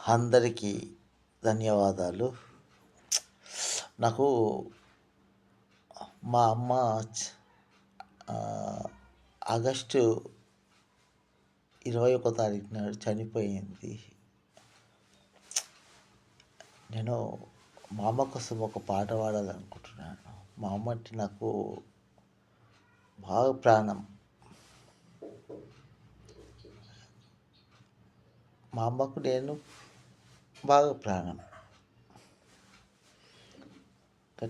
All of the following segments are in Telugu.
అందరికీ ధన్యవాదాలు. నాకు మా అమ్మ ఆగస్టు 21 తారీఖు నాడు చనిపోయింది. నేను మా అమ్మ కోసం ఒక పాట పాడాలనుకుంటున్నాను. మా అమ్మ అంటే నాకు బాగా ప్రాణం. మా అమ్మకు నేను బాగా ప్రాణం.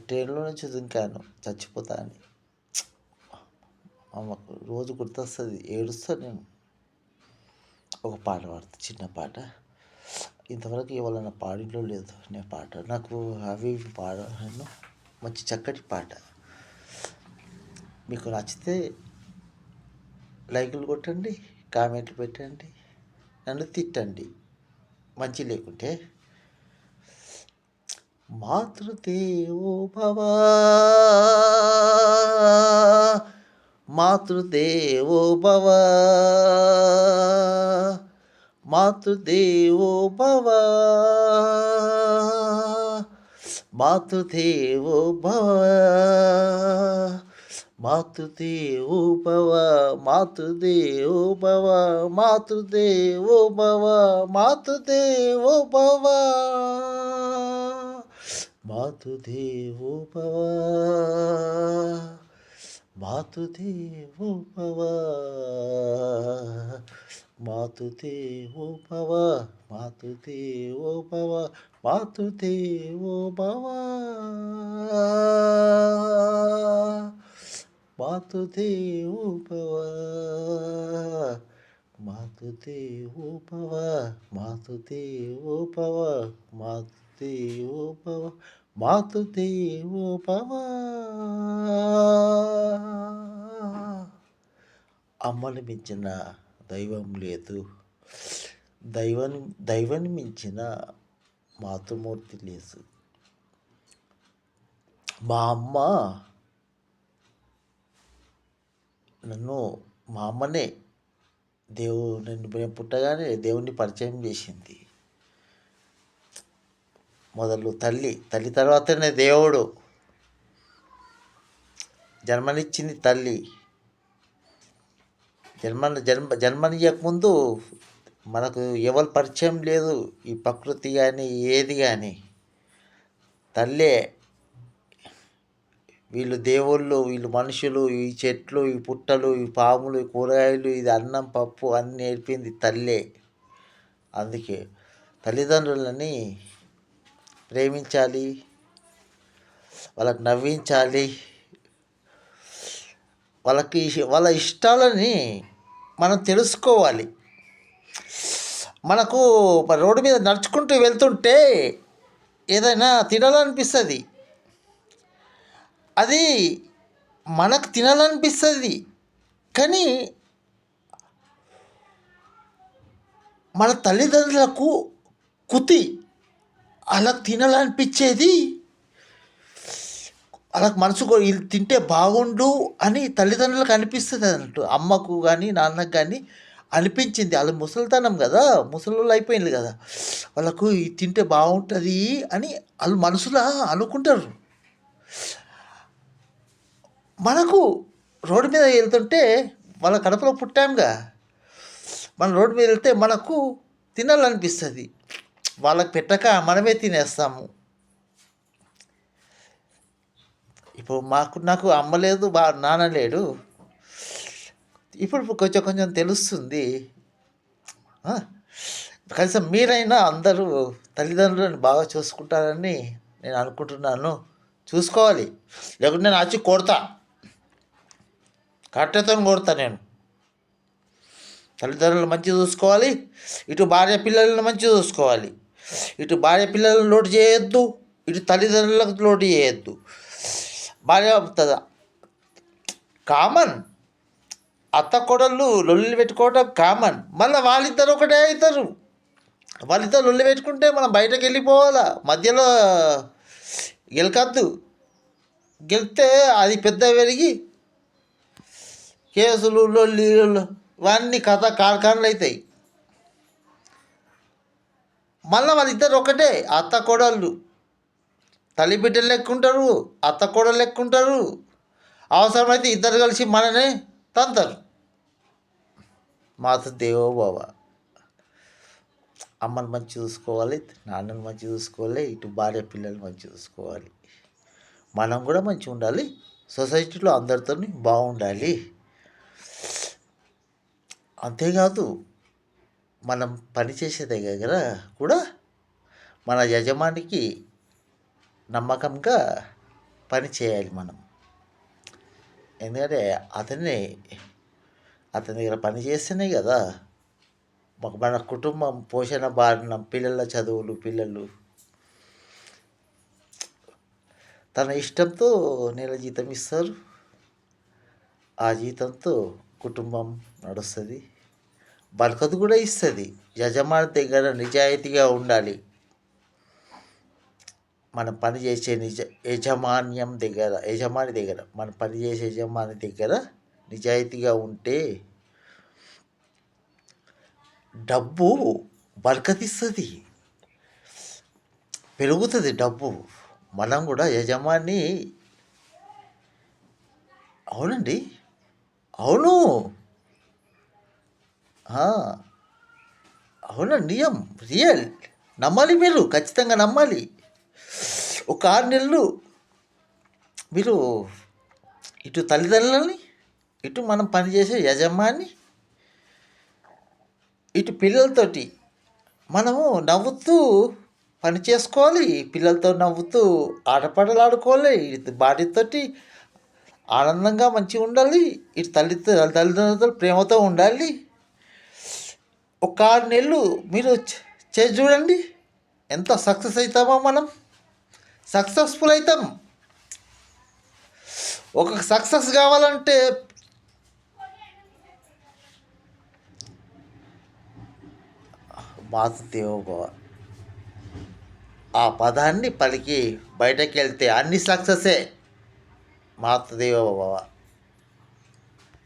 ట్రైన్లో నుంచి దుంకాను చచ్చిపోతా అని. అమ్మకు రోజు గుర్తొస్తుంది, ఏడుస్తా నేను. ఒక పాట పాడుతా, చిన్న పాట. ఇంతవరకు ఎవరైనా పాడిలో లేదు నేను పాట. నాకు అవి పాడాను, మంచి చక్కటి పాట. మీకు నచ్చితే లైకులు కొట్టండి, కామెంట్లు పెట్టండి, నన్ను తిట్టండి మంచి లేకుంటే. మాతృదేవో భవ, మాతృదేవో భవ, మాతృదేవో భవ, మాతృదేవో భవ, మాతృదేవో భవ, మాతృదేవో భవ, మాతృదేవో భవ, మాతృదేవో భవ, మాతృదేవో భవ, మాతృదేవో భవ, మాతృదేవో భవ, మాతృదేవో భవ, మాతృదేవో భవ, మాతృదేవో భవ, మాతృదేవో భవ, మాతృదేవో భవ, మాతృదేవో భవ, మాతృదేవో భవ. అమ్మని మించిన దైవం లేదు, దైవాన్ని మించిన మాతృమూర్తి లేదు. మా అమ్మ మా అమ్మనే నేను పుట్టగానే దేవుణ్ణి పరిచయం చేసింది. మొదలు తల్లి తర్వాతనే దేవుడు. జన్మనిచ్చింది తల్లి. జన్మనియకముందు మనకు ఎవరు పరిచయం లేదు, ఈ ప్రకృతి కానీ ఏది కానీ. తల్లే. వీళ్ళు దేవుళ్ళు, వీళ్ళు మనుషులు, ఈ చెట్లు, ఈ పుట్టలు, ఈ పాములు, ఈ కూరగాయలు, ఇది అన్నం పప్పు అన్నీ నేర్పింది తల్లే. అందుకే తల్లిదండ్రులని ప్రేమించాలి, వాళ్ళకి నవ్వించాలి, వాళ్ళ ఇష్టాలని మనం తెలుసుకోవాలి. మనకు రోడ్డు మీద నడుచుకుంటూ వెళ్తుంటే ఏదైనా తినాలనిపిస్తుంది, అది మనకు తినాలనిపిస్తుంది. కానీ మన తల్లిదండ్రులకు అలా తినాలనిపించేది, వాళ్ళకి మనసుకు ఇది తింటే బాగుండు అని తల్లిదండ్రులకు అనిపిస్తుంది అన్నట్టు. అమ్మకు కానీ నాన్నకు కానీ అనిపించింది. వాళ్ళు ముసలితనం కదా, ముసలోళ్ళు అయిపోయింది కదా, వాళ్ళకు ఇది తింటే బాగుంటుంది అని వాళ్ళు మనసులో అనుకుంటారు. మనకు రోడ్డు మీద వెళ్తుంటే వాళ్ళ కడుపులో పుట్టాంగా, మన రోడ్డు మీద వెళ్తే మనకు తినాలనిపిస్తుంది. వాళ్ళకి పెట్టక మనమే తినేస్తాము. ఇప్పుడు నాకు అమ్మ లేదు, నాన్న లేడు. ఇప్పుడు కొంచెం తెలుస్తుంది. కనీసం మీరైనా అందరూ తల్లిదండ్రులను బాగా చూసుకుంటారని నేను అనుకుంటున్నాను. చూసుకోవాలి, లేకుంటే నేను వచ్చి కొడతా, కట్టెతో కొడతా నేను. తల్లిదండ్రులు మంచిగా చూసుకోవాలి, ఇటు భార్య పిల్లలను మంచిగా చూసుకోవాలి. ఇటు భార్య పిల్లలను లోటు చేయొద్దు, ఇటు తల్లిదండ్రులకు లోటు చేయొద్దు. భార్య కామన్, అత్త కొడళ్ళు లొల్లి పెట్టుకోవడం కామన్. మళ్ళీ వాళ్ళిద్దరు ఒకటే అవుతారు. వాళ్ళిద్దరు లొల్లి పెట్టుకుంటే మనం బయటకు వెళ్ళిపోవాలా, మధ్యలో గెలకద్దు. గెలిస్తే అది పెద్ద పెరిగి కేసులు లొల్లి ఇవన్నీ కథ కార్ఖానలు అవుతాయి. మళ్ళీ వాళ్ళిద్దరు ఒకటే, అత్త కోడళ్ళు తల్లి బిడ్డలు లెక్కుంటారు, అత్త కోడలు లెక్కుంటారు. అవసరమైతే ఇద్దరు కలిసి మననే తంతారు. మాత దేవో భవ. అమ్మని మంచి చూసుకోవాలి, నాన్నని మంచి చూసుకోవాలి, ఇటు భార్య పిల్లల్ని మంచి చూసుకోవాలి. మనం కూడా మంచిగా ఉండాలి, సొసైటీలో అందరితో బాగుండాలి. అంతేకాదు మనం పనిచేసే దగ్గర కూడా మన యజమానికి నమ్మకంగా పని చేయాలి మనం. ఎందుకంటే అతని దగ్గర పని చేస్తేనే కదా మన కుటుంబం పోషణ బారిన పిల్లల చదువులు, పిల్లలు తన ఇష్టంతో నెల జీతం ఇస్తారు. ఆ జీతంతో కుటుంబం నడుస్తుంది, బరకతు కూడా ఇస్తుంది. యజమాని దగ్గర నిజాయితీగా ఉండాలి. మనం పనిచేసే యజమాని దగ్గర మనం పనిచేసే యజమాని దగ్గర నిజాయితీగా ఉంటే డబ్బు బరకతిస్తుంది, పెరుగుతుంది డబ్బు. మనం కూడా యజమాని. అవునండి, అవును, అవునండి, నిజం, రియల్. నమ్మాలి, మీరు ఖచ్చితంగా నమ్మాలి. ఒక 6 నెలలు మీరు ఇటు తల్లిదండ్రులని, ఇటు మనం పనిచేసే యజమాని, ఇటు పిల్లలతోటి మనము నవ్వుతూ పని చేసుకోవాలి. పిల్లలతో నవ్వుతూ ఆటపాటలు ఆడుకోవాలి. ఇటు భార్యతోటి ఆనందంగా మంచిగా ఉండాలి. ఇటు తల్లిదండ్రులతో ప్రేమతో ఉండాలి. ఒక 6 నెలలు మీరు చేసి చూడండి, ఎంత సక్సెస్ అవుతామో మనం. సక్సెస్ఫుల్ అవుతాం. ఒక సక్సెస్ కావాలంటే మాతృదేవోభవ ఆ పదాన్ని పలికి బయటకు వెళ్తే అన్ని సక్సెసే. మాతృదేవోభవ.